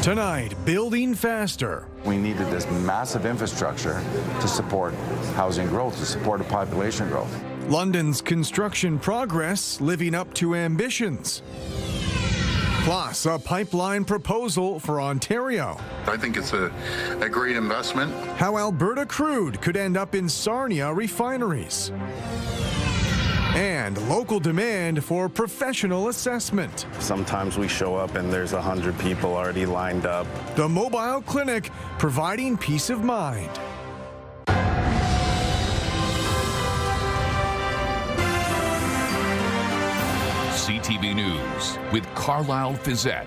Tonight, building faster. We needed this massive infrastructure to support housing growth, to support population growth. London's construction progress living up to ambitions. Plus, a pipeline proposal for Ontario. I think it's a great investment. How Alberta crude could end up in Sarnia refineries. And local demand for professional assessment. Sometimes we show up and there's 100 people already lined up. The mobile clinic providing peace of mind. CTV News with Carlyle Fiset.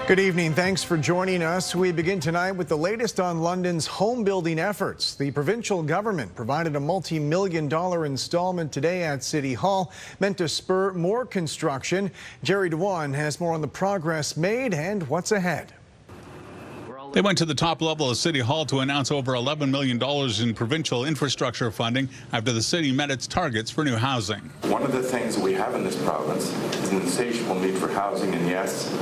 Good evening. Thanks for joining us. We begin tonight with the latest on London's home building efforts. The provincial government provided a multi-million-dollar installment today at City Hall, meant to spur more construction. Jerry Dewan has more on the progress made and what's ahead. They went to the top level of City Hall to announce over $11 million in provincial infrastructure funding after the city met its targets for new housing. One of the things that we have in this province is an insatiable need for housing, and yes,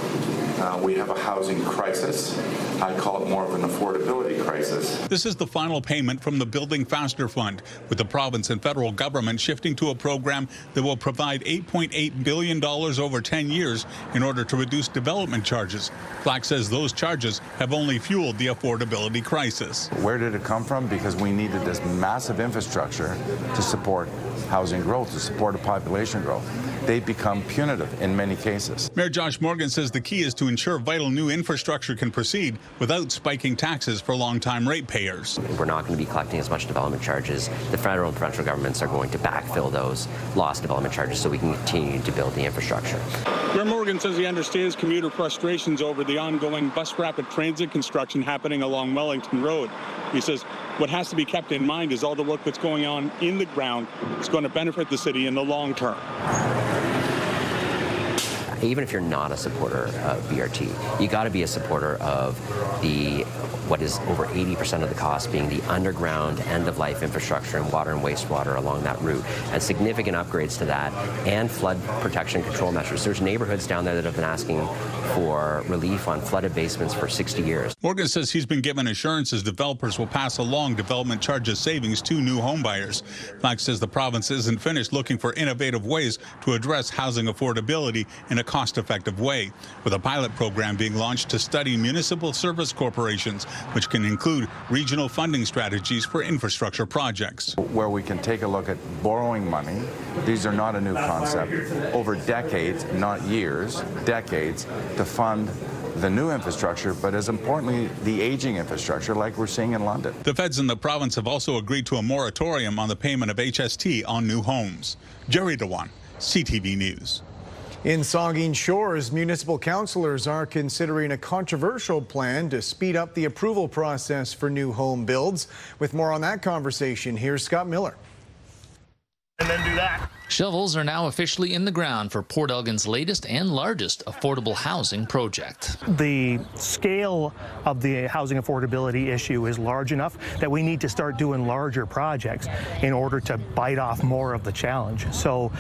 we have a housing crisis. I call it more of an affordability crisis. This is the final payment from the Building Faster Fund, with the province and federal government shifting to a program that will provide $8.8 billion over 10 years in order to reduce development charges. Black says those charges have only fueled the affordability crisis. Where did it come from? Because we needed this massive infrastructure to support housing growth, to support population growth. They become punitive in many cases. Mayor Josh Morgan says the key is to ensure vital new infrastructure can proceed without spiking taxes for long-time ratepayers. We're not going to be collecting as much development charges. The federal and provincial governments are going to backfill those lost development charges so we can continue to build the infrastructure. Mayor Morgan says he understands commuter frustrations over the ongoing bus rapid transit construction happening along Wellington Road. He says what has to be kept in mind is all the work that's going on in the ground is going to benefit the city in the long term. Even if you're not a supporter of BRT, you got to be a supporter of what is over 80% of the cost being the underground end-of-life infrastructure and water and wastewater along that route, and significant upgrades to that and flood protection control measures. There's neighborhoods down there that have been asking for relief on flooded basements for 60 years. Morgan says he's been given assurances developers will pass along development charges savings to new home buyers. Black says the province isn't finished looking for innovative ways to address housing affordability in a cost-effective way, with a pilot program being launched to study municipal service corporations, which can include regional funding strategies for infrastructure projects. Where we can take a look at borrowing money. These are not a new concept. Over decades, not years, decades, to fund the new infrastructure, but as importantly, the aging infrastructure like we're seeing in London. The feds in the province have also agreed to a moratorium on the payment of HST on new homes. Jerry Dewan, CTV News. In Saugeen Shores, municipal councillors are considering a controversial plan to speed up the approval process for new home builds. With more on that conversation, here's Scott Miller. And then do that. Shovels are now officially in the ground for Port Elgin's latest and largest affordable housing project. The scale of the housing affordability issue is large enough that we need to start doing larger projects in order to bite off more of the challenge. So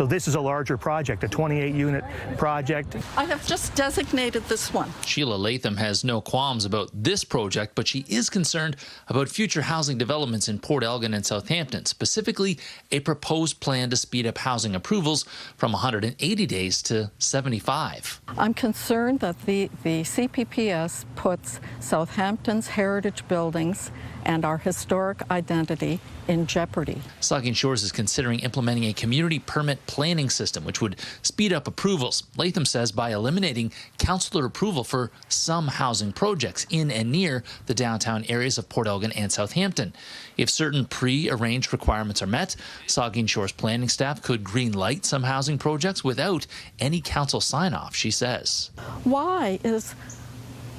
this is a larger project, a 28-unit project. I have just designated this one. Sheila Latham has no qualms about this project, but she is concerned about future housing developments in Port Elgin and Southampton, specifically a proposed plan to speed up housing approvals from 180 days to 75. I'm concerned that the CPPS puts Southampton's heritage buildings and our historic identity in jeopardy. Saugeen Shores is considering implementing a community permit planning system which would speed up approvals. Latham says by eliminating councillor approval for some housing projects in and near the downtown areas of Port Elgin and Southampton. If certain pre-arranged requirements are met, Saugeen Shores planning staff could green light some housing projects without any council sign-off, she says. Why is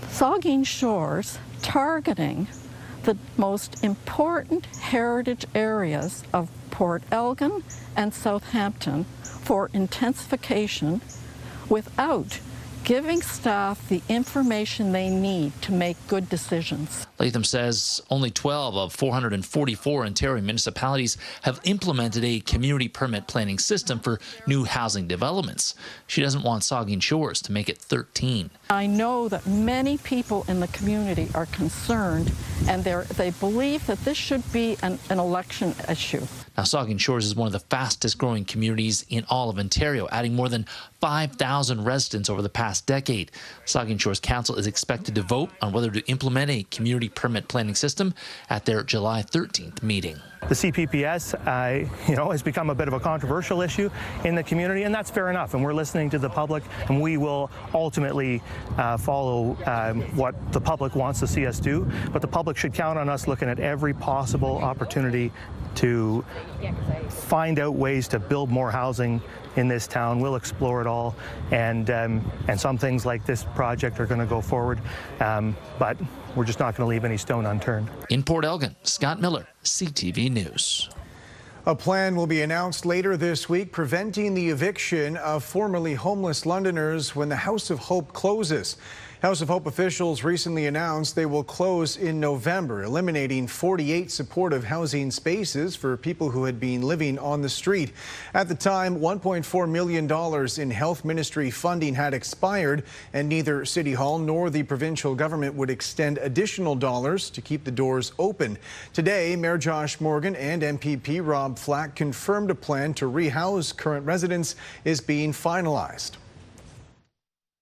Saugeen Shores targeting the most important heritage areas of Port Elgin and Southampton for intensification without giving staff the information they need to make good decisions. Latham says only 12 of 444 Ontario municipalities have implemented a community permit planning system for new housing developments. She doesn't want Saugeen Shores to make it 13. I know that many people in the community are concerned, and they believe that this should be an election issue. Now, Saugeen Shores is one of the fastest growing communities in all of Ontario, adding more than 5,000 residents over the past decade. Saugeen Shores Council is expected to vote on whether to implement a community permit planning system at their July 13th meeting. The CPPS, has become a bit of a controversial issue in the community, and that's fair enough. And we're listening to the public, and we will ultimately follow what the public wants to see us do. But the public should count on us looking at every possible opportunity to find out ways to build more housing in this town. We'll explore it all, and some things like this project are going to go forward, but we're just not going to leave any stone unturned. In Port Elgin, Scott Miller, CTV News. A plan will be announced later this week preventing the eviction of formerly homeless Londoners when the House of Hope closes. House of Hope officials recently announced they will close in November, eliminating 48 supportive housing spaces for people who had been living on the street. At the time, $1.4 million in health ministry funding had expired, and neither City Hall nor the provincial government would extend additional dollars to keep the doors open. Today, Mayor Josh Morgan and MPP Rob Flack confirmed a plan to rehouse current residents is being finalized.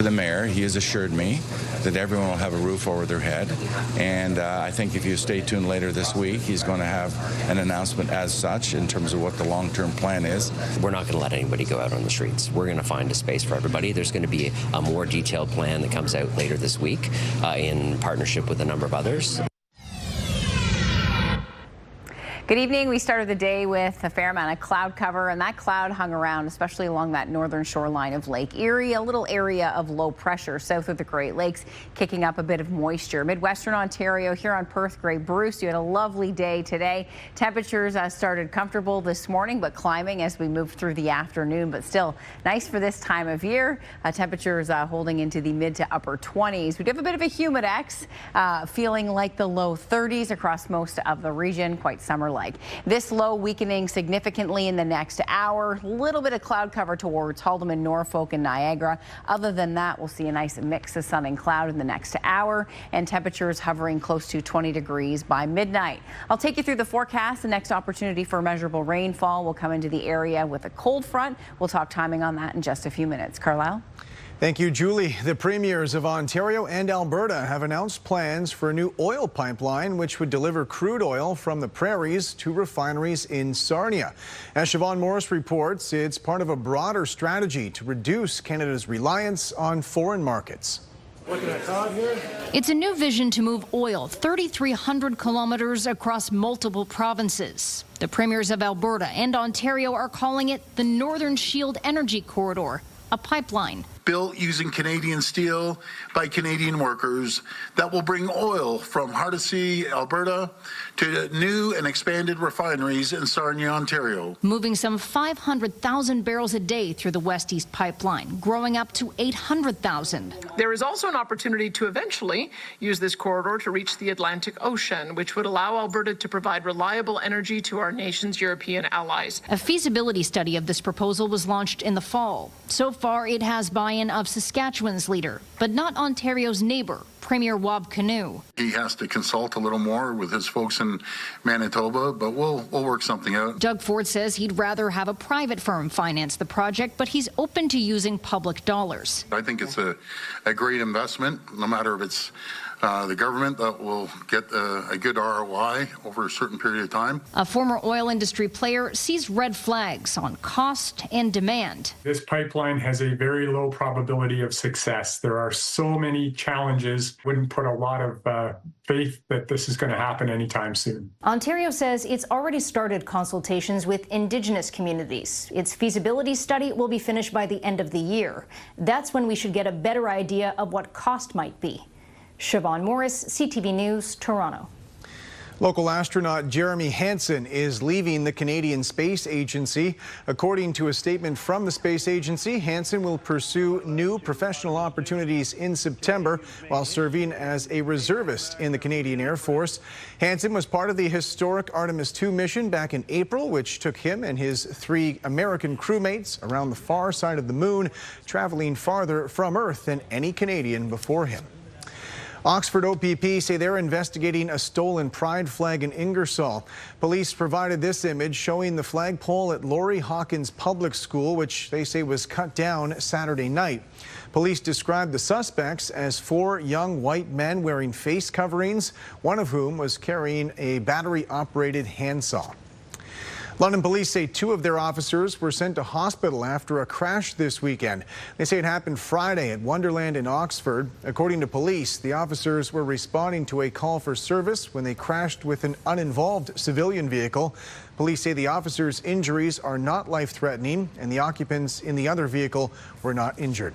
The mayor, he has assured me that everyone will have a roof over their head, and I think if you stay tuned later this week, he's going to have an announcement as such in terms of what the long-term plan is. We're not going to let anybody go out on the streets. We're going to find a space for everybody. There's going to be a more detailed plan that comes out later this week in partnership with a number of others. Good evening. We started the day with a fair amount of cloud cover, and that cloud hung around, especially along that northern shoreline of Lake Erie, a little area of low pressure south of the Great Lakes, kicking up a bit of moisture. Midwestern Ontario, here on Perth, Grey Bruce, you had a lovely day today. Temperatures started comfortable this morning, but climbing as we moved through the afternoon, but still nice for this time of year. Temperatures holding into the mid to upper 20s. We do have a bit of a humidex, feeling like the low 30s across most of the region, quite summer-like. This low weakening significantly in the next hour. A little bit of cloud cover towards Haldimand, Norfolk, and Niagara. Other than that, we'll see a nice mix of sun and cloud in the next hour, and temperatures hovering close to 20 degrees by midnight. I'll take you through the forecast. The next opportunity for measurable rainfall will come into the area with a cold front. We'll talk timing on that in just a few minutes. Carlyle? Thank you, Julie. The premiers of Ontario and Alberta have announced plans for a new oil pipeline which would deliver crude oil from the prairies to refineries in Sarnia. As Siobhan Morris reports, it's part of a broader strategy to reduce Canada's reliance on foreign markets. It's a new vision to move oil 3,300 kilometers across multiple provinces. The premiers of Alberta and Ontario are calling it the Northern Shield Energy Corridor, a pipeline built using Canadian steel by Canadian workers that will bring oil from Hardisty, Alberta, to new and expanded refineries in Sarnia, Ontario. Moving some 500,000 barrels a day through the West East Pipeline, growing up to 800,000. There is also an opportunity to eventually use this corridor to reach the Atlantic Ocean, which would allow Alberta to provide reliable energy to our nation's European allies. A feasibility study of this proposal was launched in the fall. So far, it has buy-in of Saskatchewan's leader, but not Ontario's neighbor, Premier Wab Kinew. He has to consult a little more with his folks in Manitoba, but we'll work something out. Doug Ford says he'd rather have a private firm finance the project, but he's open to using public dollars. I think it's a great investment, no matter if it's the government that will get a good ROI over a certain period of time. A former oil industry player sees red flags on cost and demand. This pipeline has a very low probability of success. There are so many challenges. Wouldn't put a lot of faith that this is going to happen anytime soon. Ontario says it's already started consultations with Indigenous communities. Its feasibility study will be finished by the end of the year. That's when we should get a better idea of what cost might be. Siobhan Morris, CTV News, Toronto. Local astronaut Jeremy Hansen is leaving the Canadian Space Agency. According to a statement from the space agency, Hansen will pursue new professional opportunities in September while serving as a reservist in the Canadian Air Force. Hansen was part of the historic Artemis II mission back in April, which took him and his 3 American crewmates around the far side of the moon, traveling farther from Earth than any Canadian before him. Oxford OPP say they're investigating a stolen pride flag in Ingersoll. Police provided this image showing the flagpole at Laurie Hawkins Public School, which they say was cut down Saturday night. Police described the suspects as 4 young white men wearing face coverings, one of whom was carrying a battery-operated handsaw. London police say 2 of their officers were sent to hospital after a crash this weekend. They say it happened Friday at Wonderland in Oxford. According to police, the officers were responding to a call for service when they crashed with an uninvolved civilian vehicle. Police say the officers' injuries are not life-threatening and the occupants in the other vehicle were not injured.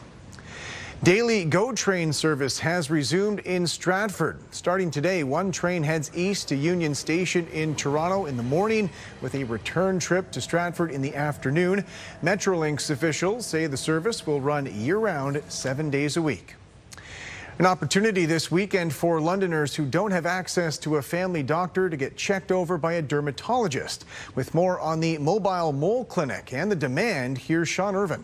Daily GO train service has resumed in Stratford. Starting today, one train heads east to Union Station in Toronto in the morning with a return trip to Stratford in the afternoon. Metrolinx officials say the service will run year-round, 7 days a week. An opportunity this weekend for Londoners who don't have access to a family doctor to get checked over by a dermatologist. With more on the mobile mole clinic and the demand, here's Sean Irvin.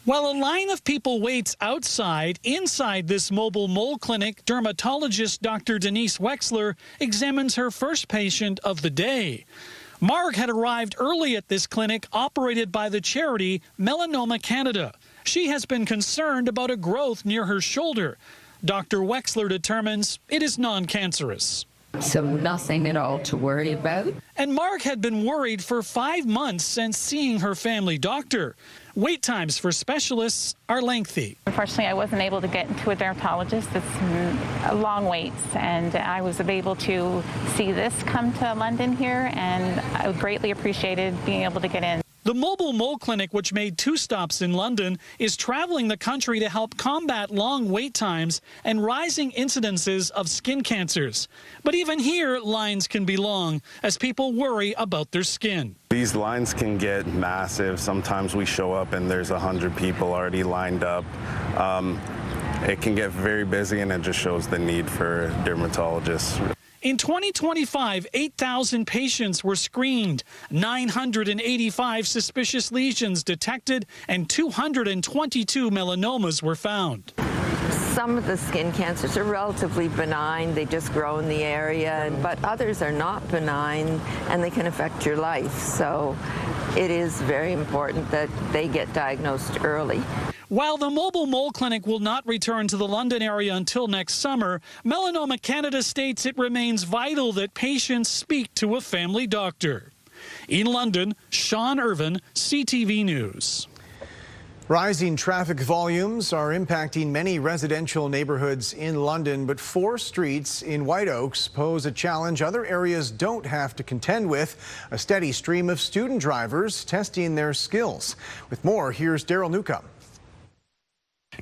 While a line of people waits outside, inside this mobile mole clinic, dermatologist Dr. Denise Wexler examines her first patient of the day. Marg had arrived early at this clinic operated by the charity Melanoma Canada. She has been concerned about a growth near her shoulder. Dr. Wexler determines it is non-cancerous. So nothing at all to worry about. And Marg had been worried for 5 months since seeing her family doctor. Wait times for specialists are lengthy. Unfortunately, I wasn't able to get into a dermatologist. It's long waits, and I was able to see this come to London here, and I greatly appreciated being able to get in. The mobile mole clinic, which made 2 stops in London, is traveling the country to help combat long wait times and rising incidences of skin cancers. But even here, lines can be long as people worry about their skin. These lines can get massive. Sometimes we show up and there's 100 people already lined up. It can get very busy, and it just shows the need for dermatologists. In 2025, 8,000 patients were screened, 985 suspicious lesions detected, and 222 melanomas were found. Some of the skin cancers are relatively benign. They just grow in the area, but others are not benign, and they can affect your life. So it is very important that they get diagnosed early. While the mobile mole clinic will not return to the London area until next summer, Melanoma Canada states it remains vital that patients speak to a family doctor. In London, Sean Irvin, CTV News. Rising traffic volumes are impacting many residential neighborhoods in London, but 4 streets in White Oaks pose a challenge other areas don't have to contend with: a steady stream of student drivers testing their skills. With more, here's Daryl Newcomb.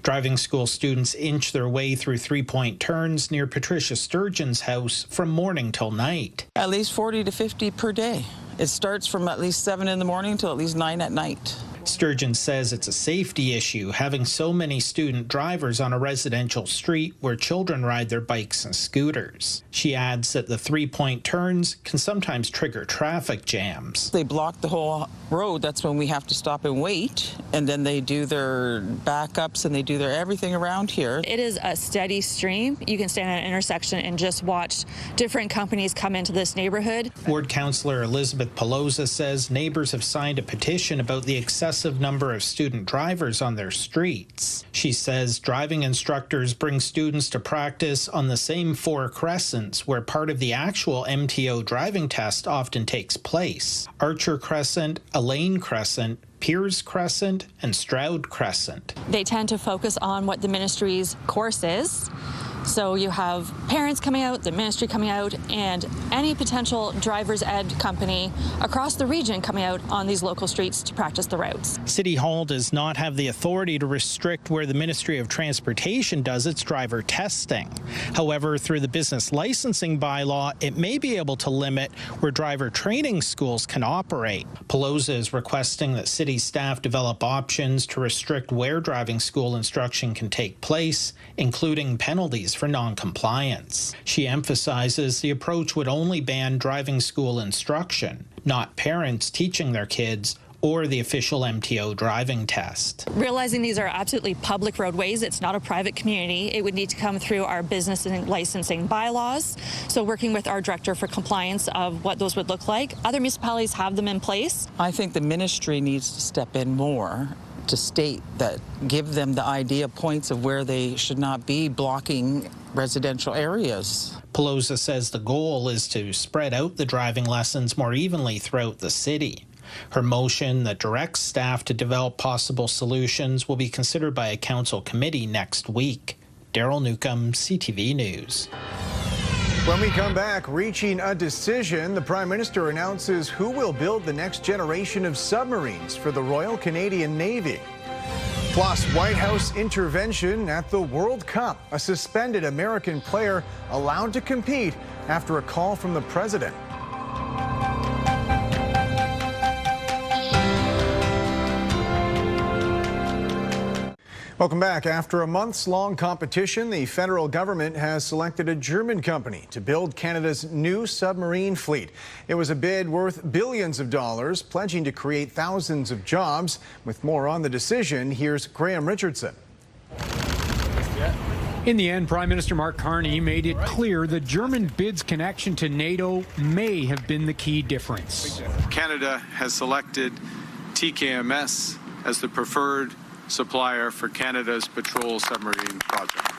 Driving school students inch their way through 3-point turns near Patricia Sturgeon's house from morning till night. At least 40 to 50 per day. It starts from at least 7 in the morning till at least 9 at night. Sturgeon says it's a safety issue having so many student drivers on a residential street where children ride their bikes and scooters. She adds that the 3-point turns can sometimes trigger traffic jams. They block the whole road. That's when we have to stop and wait, and then they do their backups and they do their everything around here. It is a steady stream. You can stand at an intersection and just watch different companies come into this neighborhood. Ward Councillor Elizabeth Pelosa says neighbors have signed a petition about the excessive number of student drivers on their streets. She says driving instructors bring students to practice on the same 4 crescents where part of the actual MTO driving test often takes place: Archer Crescent, Elaine Crescent, Piers Crescent, and Stroud Crescent. They tend to focus on what the ministry's course is. So you have parents coming out, the ministry coming out, and any potential driver's ed company across the region coming out on these local streets to practice the routes. City Hall does not have the authority to restrict where the Ministry of Transportation does its driver testing. However, through the business licensing bylaw, it may be able to limit where driver training schools can operate. Pelosa is requesting that city staff develop options to restrict where driving school instruction can take place, including penalties for non-compliance. She emphasizes the approach would only ban driving school instruction, not parents teaching their kids or the official MTO driving test. Realizing these are absolutely public roadways, it's not a private community, it would need to come through our business and licensing bylaws. So working with our director for compliance of what those would look like. Other municipalities have them in place. I think the ministry needs to step in more to state that, give them the idea points of where they should not be blocking residential areas. Pelosa says the goal is to spread out the driving lessons more evenly throughout the city. Her motion that directs staff to develop possible solutions will be considered by a council committee next week. Daryl Newcomb, CTV News. When we come back, reaching a decision, the Prime Minister announces who will build the next generation of submarines for the Royal Canadian Navy. Plus, White House intervention at the World Cup. A suspended American player allowed to compete after a call from the president. Welcome back. After a months-long competition, the federal government has selected a German company to build Canada's new submarine fleet. It was a bid worth billions of dollars, pledging to create thousands of jobs. With more on the decision, here's Graham Richardson. In the end, Prime Minister Mark Carney made it clear the German bid's connection to NATO may have been the key difference. Canada has selected TKMS as the preferred supplier for Canada's patrol submarine project.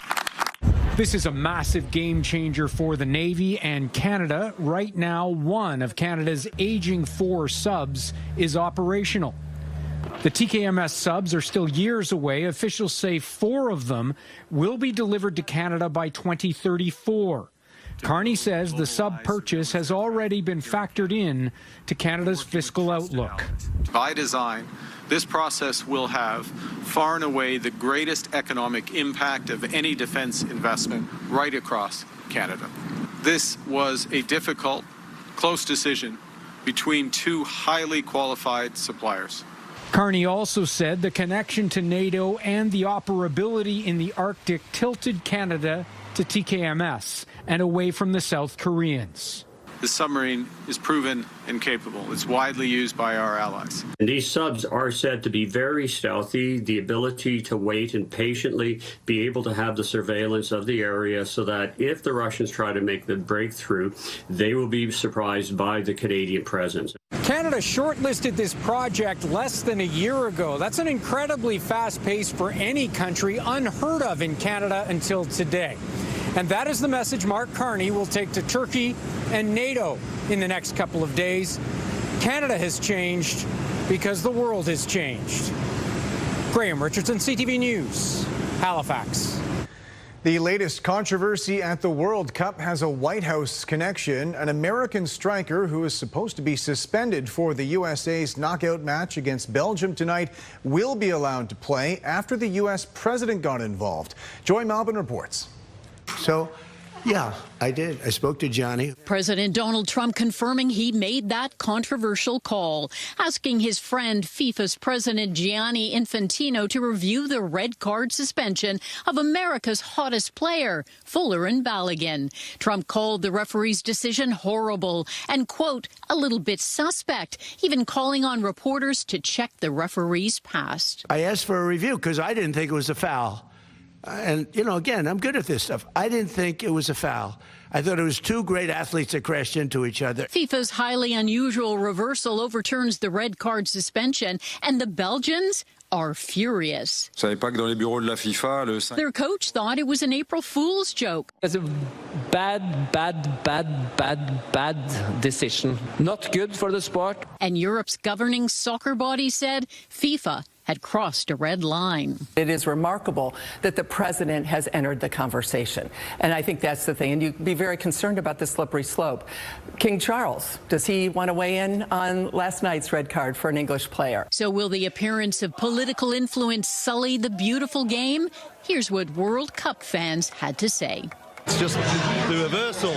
This is a massive game changer for the Navy and Canada. Right now, one of Canada's aging 4 subs is operational. The TKMS subs are still years away. Officials say 4 of them will be delivered to Canada by 2034. Carney says the sub purchase has already been factored in to Canada's fiscal outlook. By design, this process will have far and away the greatest economic impact of any defense investment right across Canada. This was a difficult, close decision between 2 highly qualified suppliers. Carney also said the connection to NATO and the operability in the Arctic tilted Canada to TKMS and away from the South Koreans. This submarine is proven and capable. It's widely used by our allies. And these subs are said to be very stealthy, the ability to wait and patiently be able to have the surveillance of the area so that if the Russians try to make the breakthrough, they will be surprised by the Canadian presence. Canada shortlisted this project less than a year ago. That's an incredibly fast pace for any country, unheard of in Canada until today. And that is the message Mark Carney will take to Turkey and NATO in the next couple of days. Canada has changed because the world has changed. Graham Richardson, CTV News, Halifax. The latest controversy at the World Cup has a White House connection. An American striker who is supposed to be suspended for the USA's knockout match against Belgium tonight will be allowed to play after the U.S. president got involved. Joy Malbon reports. So, yeah, I did. I spoke to Johnny. President Donald Trump confirming he made that controversial call, asking his friend FIFA's president Gianni Infantino to review the red card suspension of America's hottest player, Fuller and Balogun. Trump called the referee's decision horrible and, quote, a little bit suspect, even calling on reporters to check the referee's past. I asked for a review because I didn't think it was a foul. And, you know, again, I'm good at this stuff. I didn't think it was a foul. I thought it was 2 great athletes that crashed into each other. FIFA's highly unusual reversal overturns the red card suspension, and the Belgians are furious. Their coach thought it was an April Fool's joke. It's a bad decision. Not good for the sport. And Europe's governing soccer body said FIFA had crossed a red line. It is remarkable that the president has entered the conversation. And I think that's the thing. And you'd be very concerned about the slippery slope. King Charles, does he want to weigh in on last night's red card for an English player? So will the appearance of political influence sully the beautiful game? Here's what World Cup fans had to say. It's just the reversal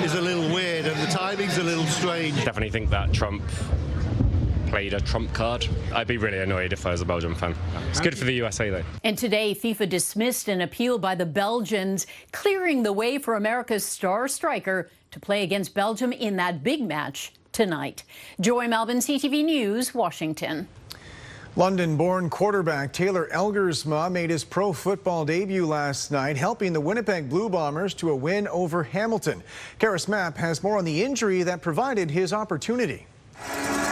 is a little weird and the timing's a little strange. Definitely think that Trump played a trump card. I'd be really annoyed if I was a Belgium fan. It's good for the USA though. And today, FIFA dismissed an appeal by the Belgians, clearing the way for America's star striker to play against Belgium in that big match tonight. Joy Melvin, CTV News, Washington. London-born quarterback Taylor Elgersma made his pro football debut last night, helping the Winnipeg Blue Bombers to a win over Hamilton. Karis Mapp has more on the injury that provided his opportunity.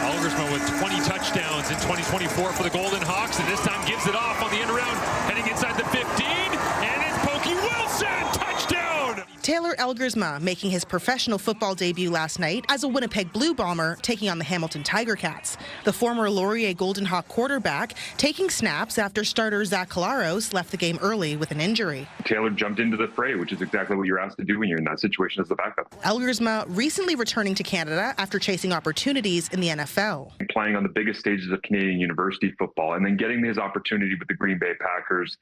Elgersma with 20 touchdowns in 2024 for the Golden Hawks, and this time gives it off on the end around, heading inside the 15, and it's Pokey Wilson, touchdown! Taylor Elgersma making his professional football debut last night as a Winnipeg Blue Bomber taking on the Hamilton Tiger Cats. The former Laurier Golden Hawk quarterback taking snaps after starter Zach Collaros left the game early with an injury. Taylor jumped into the fray, which is exactly what you're asked to do when you're in that situation as the backup. Elgersma recently returning to Canada after chasing opportunities in the NFL. Playing on the biggest stages of Canadian university football and then getting his opportunity with the Green Bay Packers.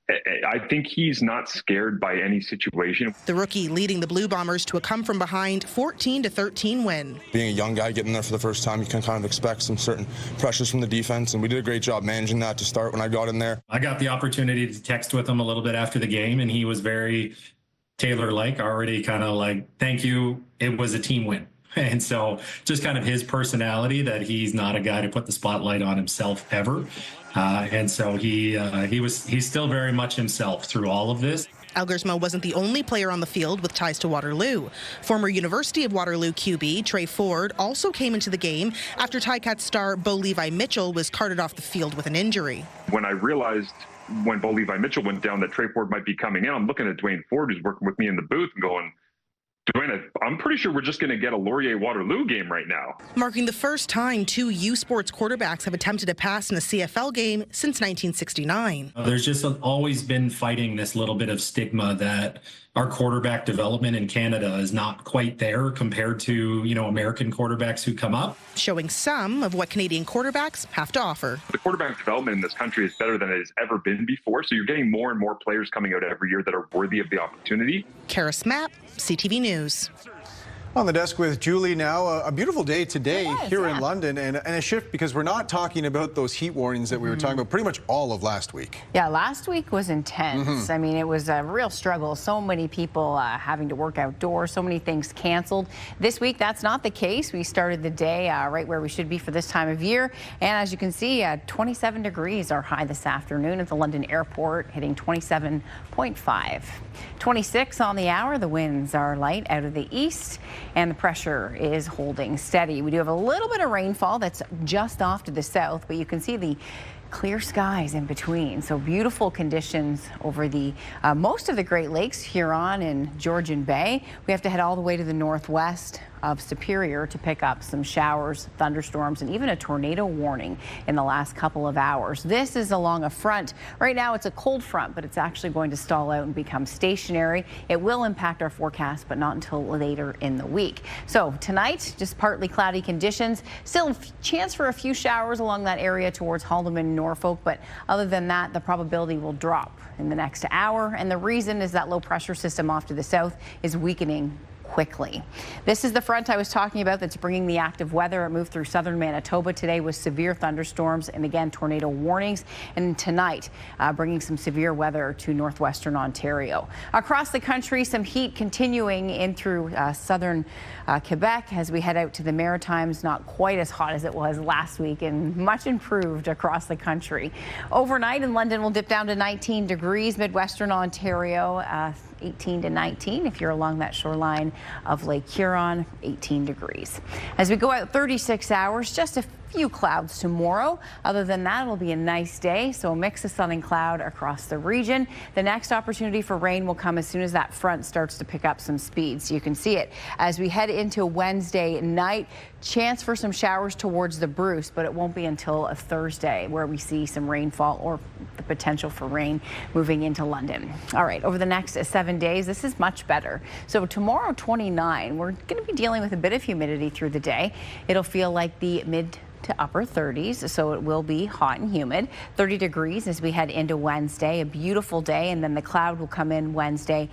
I think he's not scared by any situation. The rookie leading the Blue Bombers to a come-from-behind 14-13 win. Being a young guy getting there for the first time, you can kind of expect some certain pressures from the defense, and we did a great job managing that to start when I got in there. I got the opportunity to text with him a little bit after the game, and he was very Taylor-like, already kind of like, thank you, it was a team win. And so just kind of his personality that he's not a guy to put the spotlight on himself ever. And so he's still very much himself through all of this. Elgersma wasn't the only player on the field with ties to Waterloo. Former University of Waterloo QB Trey Ford also came into the game after Ticats star Bo Levi Mitchell was carted off the field with an injury. When I realized when Bo Levi Mitchell went down that Trey Ford might be coming in, I'm looking at Dwayne Ford, who's working with me in the booth, and going, Dwayne, I'm pretty sure we're just going to get a Laurier-Waterloo game right now. Marking the first time two U Sports quarterbacks have attempted a pass in a CFL game since 1969. There's just always been fighting this little bit of stigma that our quarterback development in Canada is not quite there compared to, American quarterbacks who come up. Showing some of what Canadian quarterbacks have to offer. The quarterback development in this country is better than it has ever been before, so you're getting more and more players coming out every year that are worthy of the opportunity. Karis Mapp, CTV News. On the desk with Julie now. A beautiful day today here in London, and a shift because we're not talking about those heat warnings that we were talking about pretty much all of last week. Yeah, last week was intense. I mean, it was a real struggle. So many people having to work outdoors, so many things canceled. This week, that's not the case. We started the day right where we should be for this time of year. And as you can see, 27 degrees are high this afternoon at the London airport, hitting 27.5. 26 on the hour. The winds are light out of the east, and the pressure is holding steady. We do have a little bit of rainfall that's just off to the south, but you can see the clear skies in between. So beautiful conditions over the most of the Great Lakes, Huron and Georgian Bay. We have to head all the way to the northwest of Superior to pick up some showers, thunderstorms, and even a tornado warning in the last couple of hours. This is along a front. Right now it's a cold front, but it's actually going to stall out and become stationary. It will impact our forecast, but not until later in the week. So tonight, just partly cloudy conditions. Still a chance for a few showers along that area towards Haldimand, Norfolk, but other than that, the probability will drop in the next hour. And the reason is that low pressure system off to the south is weakening quickly. This is the front I was talking about that's bringing the active weather. It moved through southern Manitoba today with severe thunderstorms and again tornado warnings, and tonight bringing some severe weather to northwestern Ontario. Across the country, some heat continuing in through southern Quebec as we head out to the Maritimes. Not quite as hot as it was last week and much improved across the country. Overnight in London will dip down to 19 degrees. Midwestern Ontario 18 to 19 if you're along that shoreline of Lake Huron, 18 degrees. As we go out 36 hours, just a few clouds tomorrow. Other than that, it'll be a nice day, so a mix of sun and cloud across the region. The next opportunity for rain will come as soon as that front starts to pick up some speed. So you can see it as we head into Wednesday night. Chance for some showers towards the Bruce, but it won't be until Thursday where we see some rainfall or the potential for rain moving into London. All right, over the next 7 days, this is much better. So tomorrow, 29, we're going to be dealing with a bit of humidity through the day. It'll feel like the mid to upper 30s, so it will be hot and humid. 30 degrees as we head into Wednesday, a beautiful day, and then the cloud will come in Wednesday.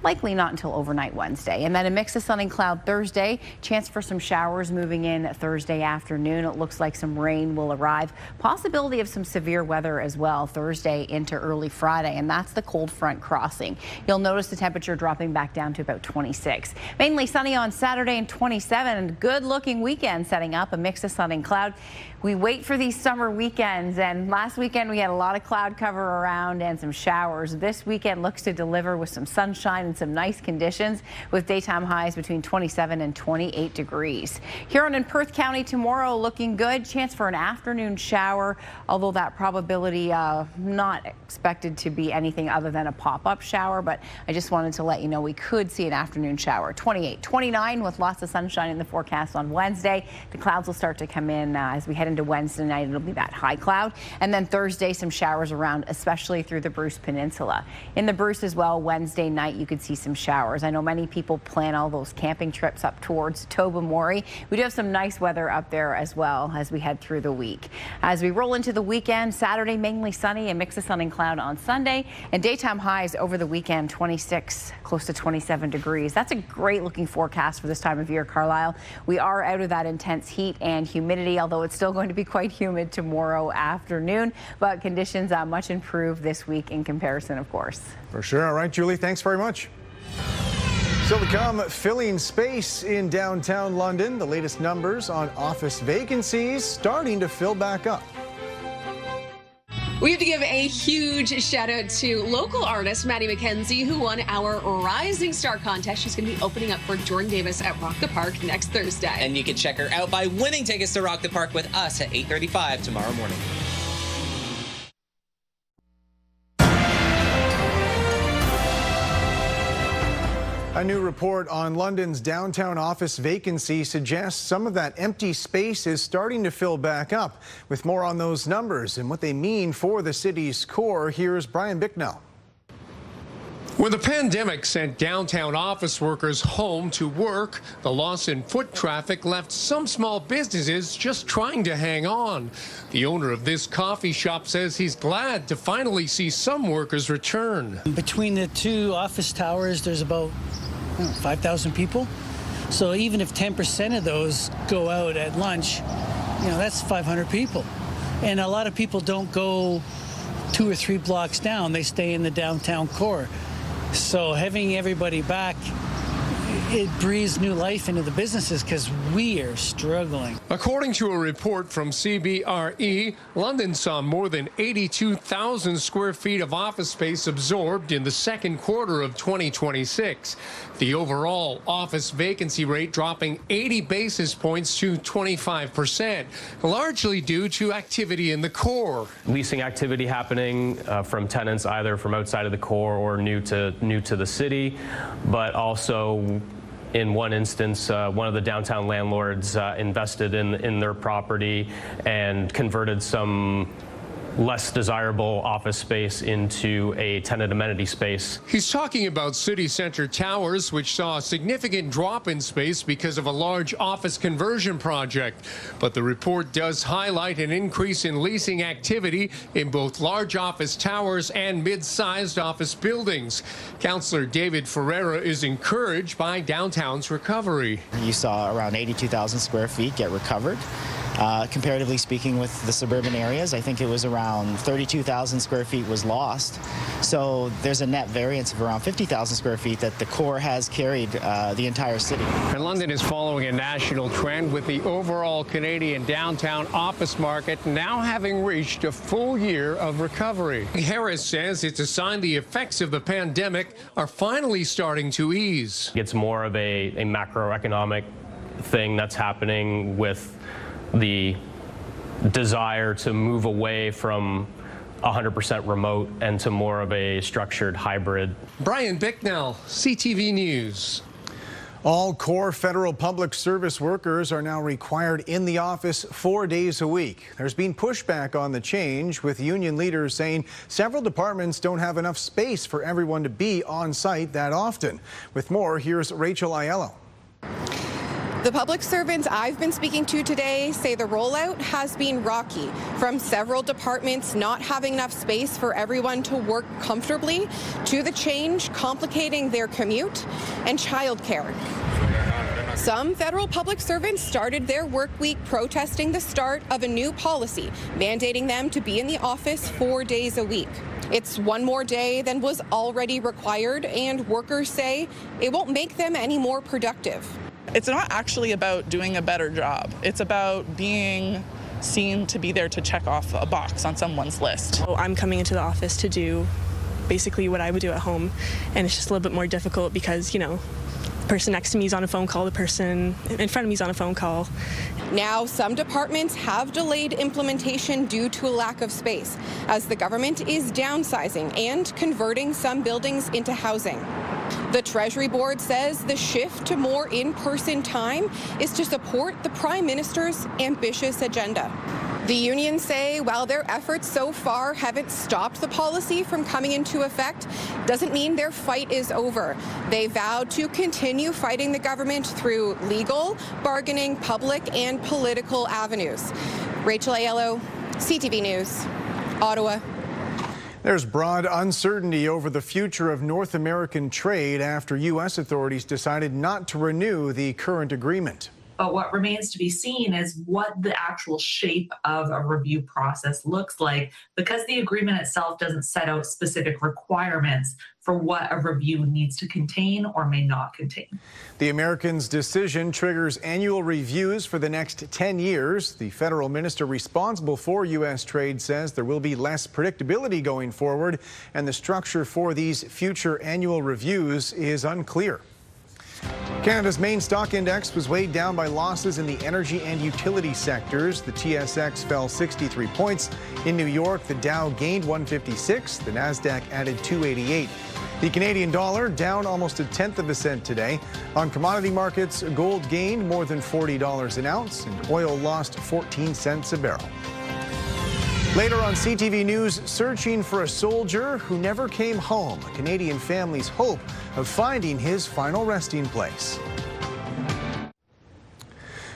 Likely not until overnight Wednesday. And then a mix of sun and cloud Thursday. Chance for some showers moving in Thursday afternoon. It looks like some rain will arrive. Possibility of some severe weather as well Thursday into early Friday. And that's the cold front crossing. You'll notice the temperature dropping back down to about 26. Mainly sunny on Saturday and 27. Good looking weekend setting up. A mix of sun and cloud. We wait for these summer weekends, and last weekend we had a lot of cloud cover around and some showers. This weekend looks to deliver with some sunshine and some nice conditions with daytime highs between 27 and 28 degrees. Huron and Perth County tomorrow looking good. Chance for an afternoon shower, although that probability not expected to be anything other than a pop-up shower, but I just wanted to let you know we could see an afternoon shower. 28, 29 with lots of sunshine in the forecast on Wednesday. The clouds will start to come in as we head into Wednesday night. It'll be that high cloud, and then Thursday some showers around, especially through the Bruce Peninsula. In the Bruce as well, Wednesday night you could see some showers. I know many people plan all those camping trips up towards Tobermory. We do have some nice weather up there as well as we head through the week. As we roll into the weekend, Saturday mainly sunny, a mix of sun and cloud on Sunday, and daytime highs over the weekend 26, close to 27 degrees. That's a great looking forecast for this time of year, Carlyle. We are out of that intense heat and humidity, although it's still going to be quite humid tomorrow afternoon, but conditions much improved this week in comparison, of course. For sure. All right, Julie, thanks very much. Still to come, filling space in downtown London. The latest numbers on office vacancies starting to fill back up. We have to give a huge shout out to local artist Maddie McKenzie, who won our Rising Star contest. She's going to be opening up for Jordan Davis at Rock the Park next Thursday. And you can check her out by winning tickets to Rock the Park with us at 8:35 tomorrow morning. A new report on London's downtown office vacancy suggests some of that empty space is starting to fill back up. With more on those numbers and what they mean for the city's core, here's Brian Bicknell. When the pandemic sent downtown office workers home to work, the loss in foot traffic left some small businesses just trying to hang on. The owner of this coffee shop says he's glad to finally see some workers return. Between the two office towers, there's about 5,000 people. So even if 10% of those go out at lunch, that's 500 people. And a lot of people don't go 2 or 3 blocks down. They stay in the downtown core. So having everybody back, it breathes new life into the businesses because we are struggling. According to a report from CBRE, London saw more than 82,000 square feet of office space absorbed in the second quarter of 2026. The overall office vacancy rate dropping 80 basis points to 25%, largely due to activity in the core. Leasing activity happening from tenants either from outside of the core or new to the city, but also in one instance, one of the downtown landlords invested in their property and converted some less desirable office space into a tenant amenity space. He's talking about City Center Towers, which saw a significant drop in space because of a large office conversion project. But the report does highlight an increase in leasing activity in both large office towers and mid-sized office buildings. Councillor David Ferreira is encouraged by downtown's recovery. You saw around 82,000 square feet get recovered. Comparatively speaking with the suburban areas, I think it was around 32,000 square feet was lost. So there's a net variance of around 50,000 square feet that the core has carried the entire city. And London is following a national trend with the overall Canadian downtown office market now having reached a full year of recovery. Harris says it's a sign the effects of the pandemic are finally starting to ease. It's more of a macroeconomic thing that's happening with the desire to move away from 100% remote and to more of a structured hybrid. Brian Bicknell, CTV News. All core federal public service workers are now required in the office 4 days a week. There's been pushback on the change, with union leaders saying several departments don't have enough space for everyone to be on site that often. With more, here's Rachel Aiello. The public servants I've been speaking to today say the rollout has been rocky, from several departments not having enough space for everyone to work comfortably, to the change complicating their commute and childcare. Some federal public servants started their work week protesting the start of a new policy mandating them to be in the office 4 days a week. It's one more day than was already required, and workers say it won't make them any more productive. It's not actually about doing a better job. It's about being seen to be there to check off a box on someone's list. I'm coming into the office to do basically what I would do at home, and it's just a little bit more difficult because, you know, the person next to me is on a phone call, the person in front of me is on a phone call. Now, some departments have delayed implementation due to a lack of space, as the government is downsizing and converting some buildings into housing. The Treasury Board says the shift to more in-person time is to support the Prime Minister's ambitious agenda. The unions say while their efforts so far haven't stopped the policy from coming into effect, doesn't mean their fight is over. They vowed to continue fighting the government through legal, bargaining, public, and political avenues. Rachel Aiello, CTV News, Ottawa. There's broad uncertainty over the future of North American trade after U.S. authorities decided not to renew the current agreement. But what remains to be seen is what the actual shape of a review process looks like, because the agreement itself doesn't set out specific requirements for what a review needs to contain or may not contain. The Americans' decision triggers annual reviews for the next 10 years. The federal minister responsible for U.S. trade says there will be less predictability going forward, and the structure for these future annual reviews is unclear. Canada's main stock index was weighed down by losses in the energy and utility sectors. The TSX fell 63 points. In New York, the Dow gained 156. The Nasdaq added 288. The Canadian dollar down almost 1/10 cent today. On commodity markets, gold gained more than $40 an ounce, and oil lost 14 cents a barrel. Later on CTV News, searching for a soldier who never came home. A Canadian family's hope of finding his final resting place.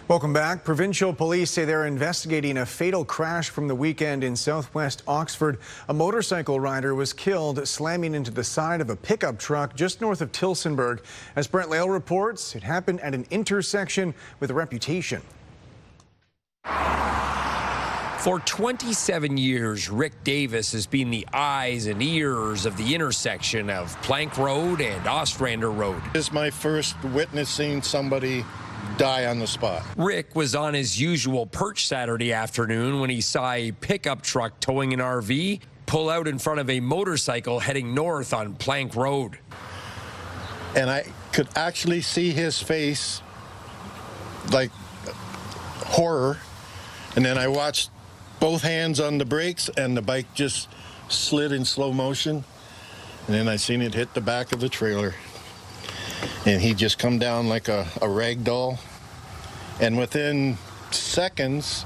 Welcome back. Provincial police say they're investigating a fatal crash from the weekend in southwest Oxford. A motorcycle rider was killed slamming into the side of a pickup truck just north of Tillsonburg. As Brent Lale reports, it happened at an intersection with a reputation. For 27 years, Rick Davis has been the eyes and ears of the intersection of Plank Road and Ostrander Road. This is my first witnessing somebody die on the spot. Rick was on his usual perch Saturday afternoon when he saw a pickup truck towing an RV pull out in front of a motorcycle heading north on Plank Road. And I could actually see his face, like horror, and then I watched both hands on the brakes, and the bike just slid in slow motion. And then I seen it hit the back of the trailer. And he just come down like a rag doll. And within seconds,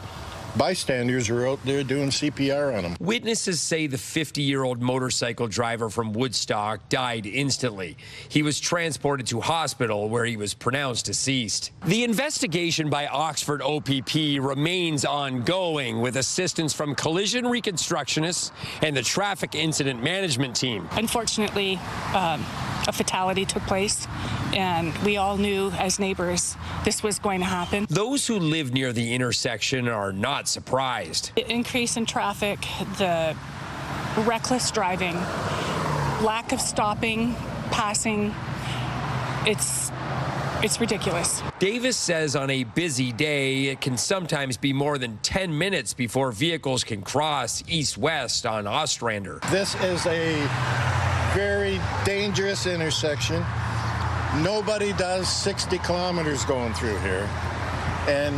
bystanders were out there doing CPR on him. Witnesses say the 50-year-old motorcycle driver from Woodstock died instantly. He was transported to hospital where he was pronounced deceased. The investigation by Oxford OPP remains ongoing with assistance from collision reconstructionists and the traffic incident management team. Unfortunately, a fatality took place, and we all knew as neighbors this was going to happen. Those who live near the intersection are not surprised. The increase in traffic, the reckless driving, lack of stopping, passing, it's ridiculous. Davis says on a busy day, it can sometimes be more than 10 minutes before vehicles can cross east-west on Ostrander. This is a very dangerous intersection. Nobody does 60 kilometers going through here. And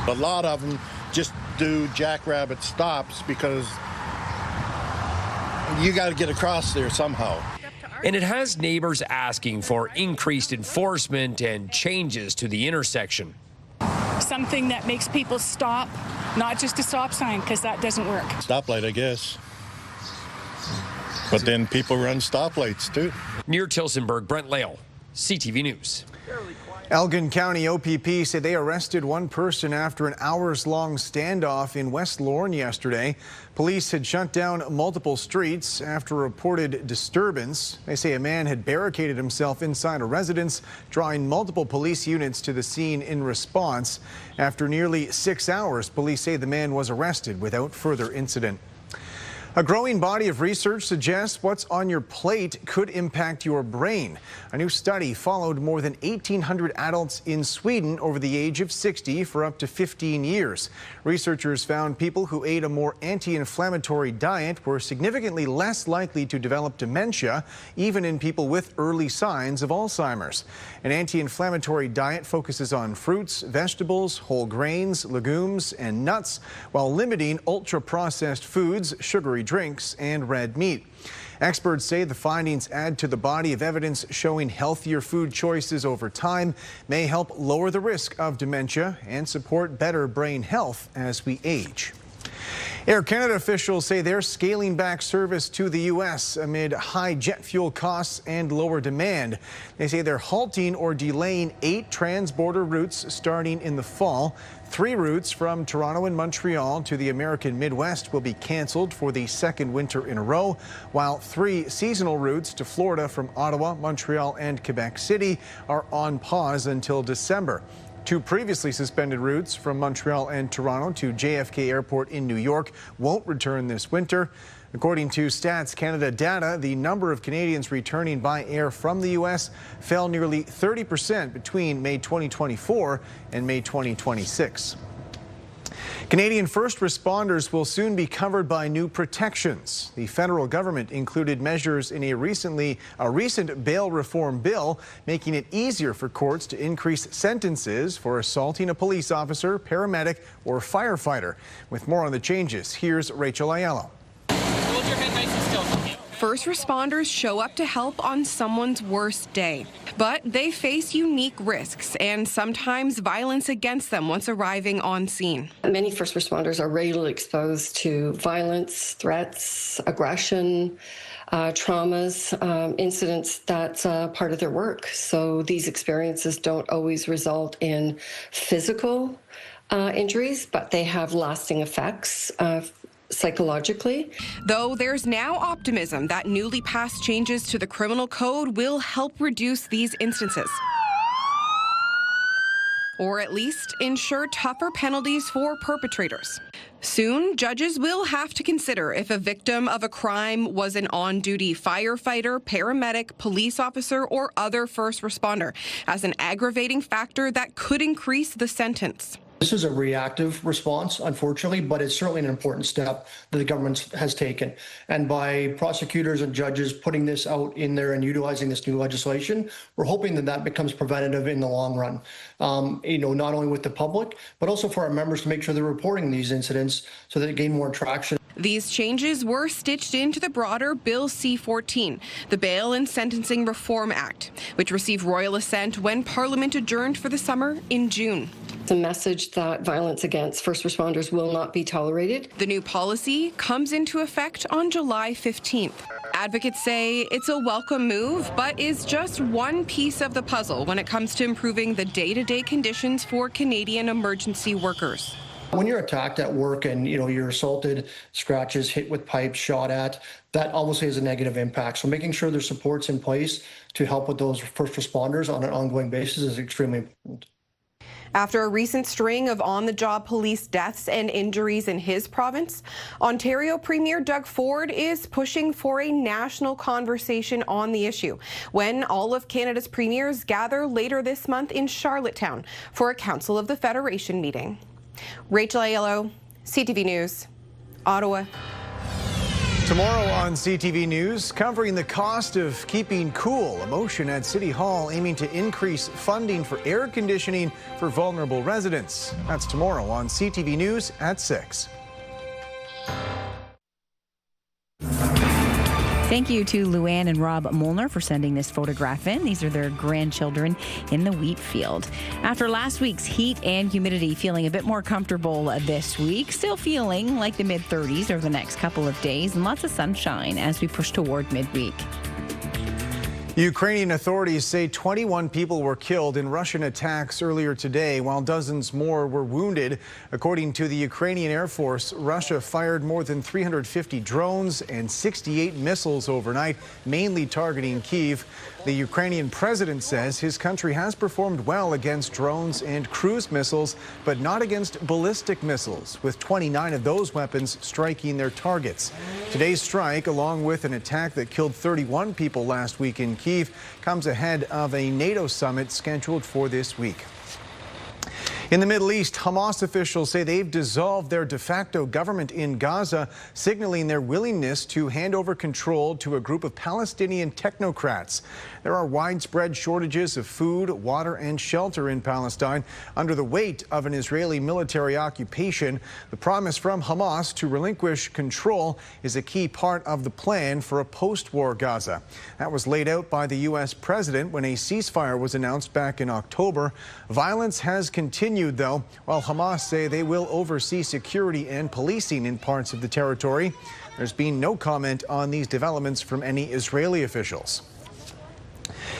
a lot of them just do jackrabbit stops because you got to get across there somehow. And it has neighbors asking for increased enforcement and changes to the intersection. Something that makes people stop, not just a stop sign, because that doesn't work. Stoplight, I guess. But then people run stoplights, too. Near Tilsonburg, Brent Lale, CTV News. Elgin County OPP say they arrested one person after an hours-long standoff in West Lorne yesterday. Police had shut down multiple streets after a reported disturbance. They say a man had barricaded himself inside a residence, drawing multiple police units to the scene in response. After nearly 6 hours, police say the man was arrested without further incident. A growing body of research suggests what's on your plate could impact your brain. A new study followed more than 1,800 adults in Sweden over the age of 60 for up to 15 years. Researchers found people who ate a more anti-inflammatory diet were significantly less likely to develop dementia, even in people with early signs of Alzheimer's. An anti-inflammatory diet focuses on fruits, vegetables, whole grains, legumes, and nuts, while limiting ultra-processed foods, sugary drinks, and red meat. Experts say the findings add to the body of evidence showing healthier food choices over time may help lower the risk of dementia and support better brain health as we age. Air Canada officials say they're scaling back service to the U.S. amid high jet fuel costs and lower demand. They say they're halting or delaying 8 transborder routes starting in the fall. 3 routes from Toronto and Montreal to the American Midwest will be canceled for the second winter in a row, while 3 seasonal routes to Florida from Ottawa, Montreal, and Quebec City are on pause until December. 2 previously suspended routes from Montreal and Toronto to JFK Airport in New York won't return this winter. According to Stats Canada data, the number of Canadians returning by air from the U.S. fell nearly 30% between May 2024 and May 2026. Canadian first responders will soon be covered by new protections. The federal government included measures in a recent bail reform bill, making it easier for courts to increase sentences for assaulting a police officer, paramedic, or firefighter. With more on the changes, here's Rachel Aiello. Hold your head nice and still. First responders show up to help on someone's worst day, but they face unique risks and sometimes violence against them once arriving on scene. Many first responders are regularly exposed to violence, threats, aggression, traumas, incidents that's part of their work. So these experiences don't always result in physical injuries, but they have lasting effects psychologically. Though there's now optimism that newly passed changes to the criminal code will help reduce these instances, or at least ensure tougher penalties for perpetrators. Soon, judges will have to consider if a victim of a crime was an on-duty firefighter, paramedic, police officer, or other first responder as an aggravating factor that could increase the sentence. This is a reactive response, unfortunately, but it's certainly an important step that the government has taken. And by prosecutors and judges putting this out in there and utilizing this new legislation, we're hoping that that becomes preventative in the long run. Not only with the public, but also for our members to make sure they're reporting these incidents so that they gain more traction. These changes were stitched into the broader Bill C-14, the Bail and Sentencing Reform Act, which received royal assent when Parliament adjourned for the summer in June. It's a message that violence against first responders will not be tolerated. The new policy comes into effect on July 15th. Advocates say it's a welcome move, but is just one piece of the puzzle when it comes to improving the day-to-day conditions for Canadian emergency workers. When you're attacked at work and you're assaulted, scratches, hit with pipes, shot at, that obviously has a negative impact. So making sure there's supports in place to help with those first responders on an ongoing basis is extremely important. After a recent string of on-the-job police deaths and injuries in his province, Ontario Premier Doug Ford is pushing for a national conversation on the issue when all of Canada's premiers gather later this month in Charlottetown for a Council of the Federation meeting. Rachel Aiello, CTV News, Ottawa. Tomorrow on CTV News, covering the cost of keeping cool. A motion at City Hall aiming to increase funding for air conditioning for vulnerable residents. That's tomorrow on CTV News at 6. Thank you to Luann and Rob Molnar for sending this photograph in. These are their grandchildren in the wheat field. After last week's heat and humidity, feeling a bit more comfortable this week. Still feeling like the mid-30s over the next couple of days, and lots of sunshine as we push toward midweek. Ukrainian authorities say 21 people were killed in Russian attacks earlier today, while dozens more were wounded. According to the Ukrainian Air Force, Russia fired more than 350 drones and 68 missiles overnight, mainly targeting Kyiv. The Ukrainian president says his country has performed well against drones and cruise missiles, but not against ballistic missiles, with 29 of those weapons striking their targets. Today's strike, along with an attack that killed 31 people last week in Kyiv, comes ahead of a NATO summit scheduled for this week. In the Middle East, Hamas officials say they've dissolved their de facto government in Gaza, signaling their willingness to hand over control to a group of Palestinian technocrats. There are widespread shortages of food, water, and shelter in Palestine under the weight of an Israeli military occupation. The promise from Hamas to relinquish control is a key part of the plan for a post-war Gaza. That was laid out by the U.S. president when a ceasefire was announced back in October. Violence has continued, though, while Hamas say they will oversee security and policing in parts of the territory. There's been no comment on these developments from any Israeli officials.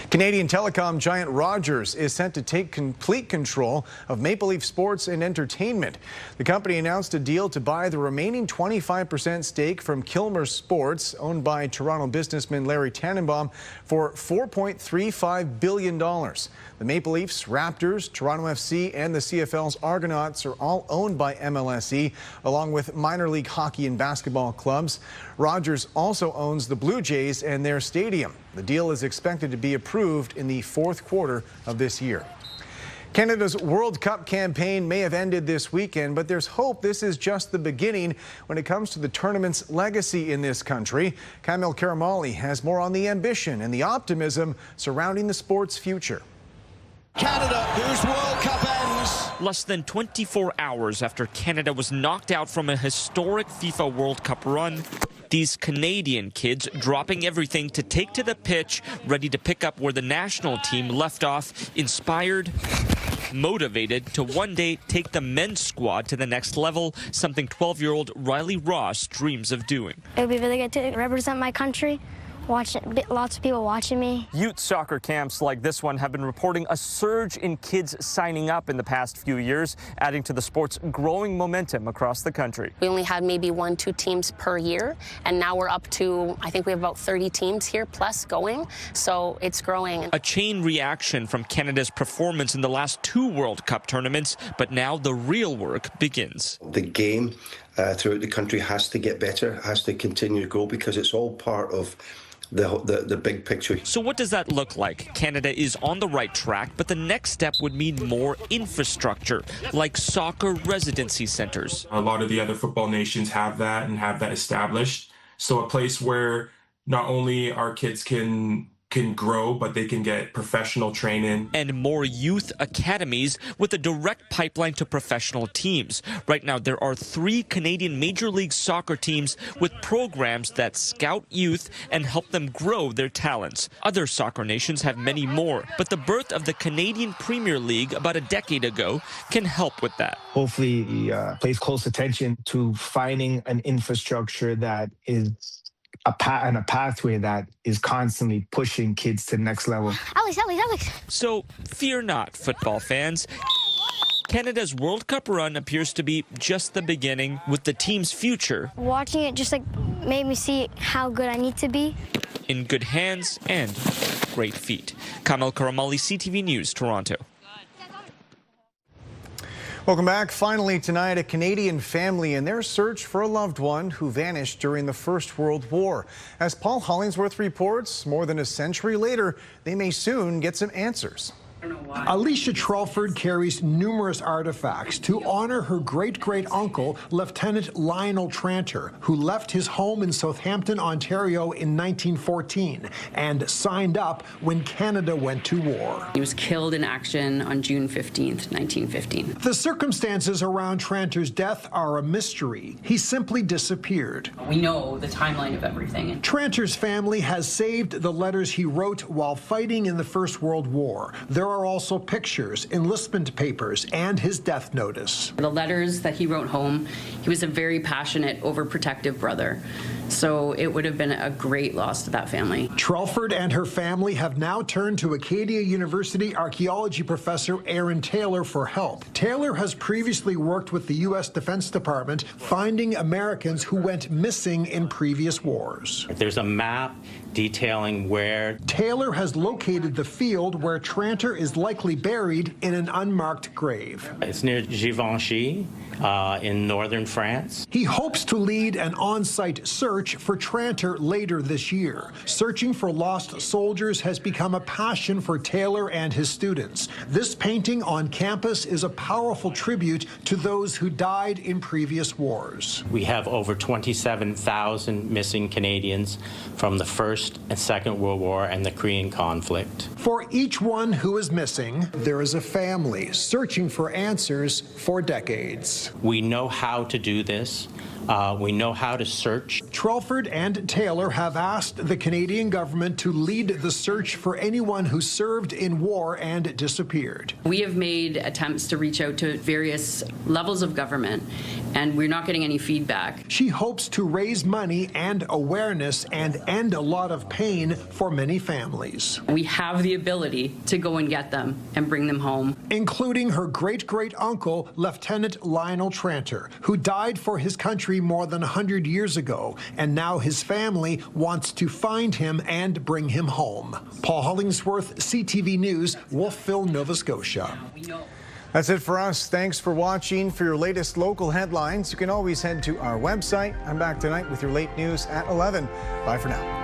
Canadian telecom giant Rogers is set to take complete control of Maple Leaf Sports and Entertainment. The company announced a deal to buy the remaining 25% stake from Kilmer Sports, owned by Toronto businessman Larry Tannenbaum, for $4.35 billion. The Maple Leafs, Raptors, Toronto FC, and the CFL's Argonauts are all owned by MLSE, along with minor league hockey and basketball clubs. Rogers also owns the Blue Jays and their stadium. The deal is expected to be approved in the fourth quarter of this year. Canada's World Cup campaign may have ended this weekend, but there's hope this is just the beginning when it comes to the tournament's legacy in this country. Kamil Karamali has more on the ambition and the optimism surrounding the sport's future. Canada, whose World Cup ends less than 24 hours after Canada was knocked out from a historic FIFA World Cup run. These Canadian kids dropping everything to take to the pitch, ready to pick up where the national team left off, inspired, motivated to one day take the men's squad to the next level, something 12-year-old Riley Ross dreams of doing. It would be really good to represent my country. Lots of people watching me. Youth soccer camps like this one have been reporting a surge in kids signing up in the past few years, adding to the sport's growing momentum across the country. We only had maybe 1-2 teams per year, and now we're up to, I think we have about 30 teams here plus going, so it's growing. A chain reaction from Canada's performance in the last 2 World Cup tournaments, but now the real work begins. The game throughout the country has to get better, has to continue to grow, because it's all part of the big picture. So what does that look like? Canada is on the right track, but the next step would mean more infrastructure, like soccer residency centers. A lot of the other football nations have that and have that established. So a place where not only our kids can grow, but they can get professional training. And more youth academies with a direct pipeline to professional teams. Right now, there are 3 Canadian Major League Soccer teams with programs that scout youth and help them grow their talents. Other soccer nations have many more, but the birth of the Canadian Premier League about a decade ago can help with that. Hopefully, he pays close attention to finding an infrastructure that is a pathway that is constantly pushing kids to the next level. Alex. So fear not, football fans. Canada's World Cup run appears to be just the beginning, with the team's future Watching it just made me see how good I need to be. In good hands and great feet. Kamil Karamali, CTV News, Toronto. Welcome back. Finally tonight, a Canadian family in their search for a loved one who vanished during the First World War. As Paul Hollingsworth reports, more than a century later, they may soon get some answers. Alicia Trelford carries numerous artifacts to honor her great-great-uncle, Lieutenant Lionel Tranter, who left his home in Southampton, Ontario in 1914 and signed up when Canada went to war. He was killed in action on June 15th, 1915. The circumstances around Tranter's death are a mystery. He simply disappeared. We know the timeline of everything. Tranter's family has saved the letters he wrote while fighting in the First World War. There are also pictures, enlistment papers, and his death notice. The letters that he wrote home, he was a very passionate, overprotective brother. So it would have been a great loss to that family. Trelford and her family have now turned to Acadia University archaeology professor Aaron Taylor for help. Taylor has previously worked with the U.S. Defense Department finding Americans who went missing in previous wars. There's a map detailing where. Taylor has located the field where Tranter is likely buried in an unmarked grave. It's near Givenchy in northern France. He hopes to lead an on-site search for Tranter later this year. Searching for lost soldiers has become a passion for Taylor and his students. This painting on campus is a powerful tribute to those who died in previous wars. We have over 27,000 missing Canadians from the First and Second World War and the Korean conflict. For each one who is missing, there is a family searching for answers for decades. We know how to do this. We know how to search. Trelford and Taylor have asked the Canadian government to lead the search for anyone who served in war and disappeared. We have made attempts to reach out to various levels of government, and we're not getting any feedback. She hopes to raise money and awareness and end a lot of pain for many families. We have the ability to go and get them and bring them home. Including her great-great-uncle, Lieutenant Lionel Tranter, who died for his country more than 100 years ago, and now his family wants to find him and bring him home. Paul Hollingsworth, CTV News, Wolfville, Nova Scotia. That's it for us. Thanks for watching. For your latest local headlines, you can always head to our website. I'm back tonight with your late news at 11. Bye for now.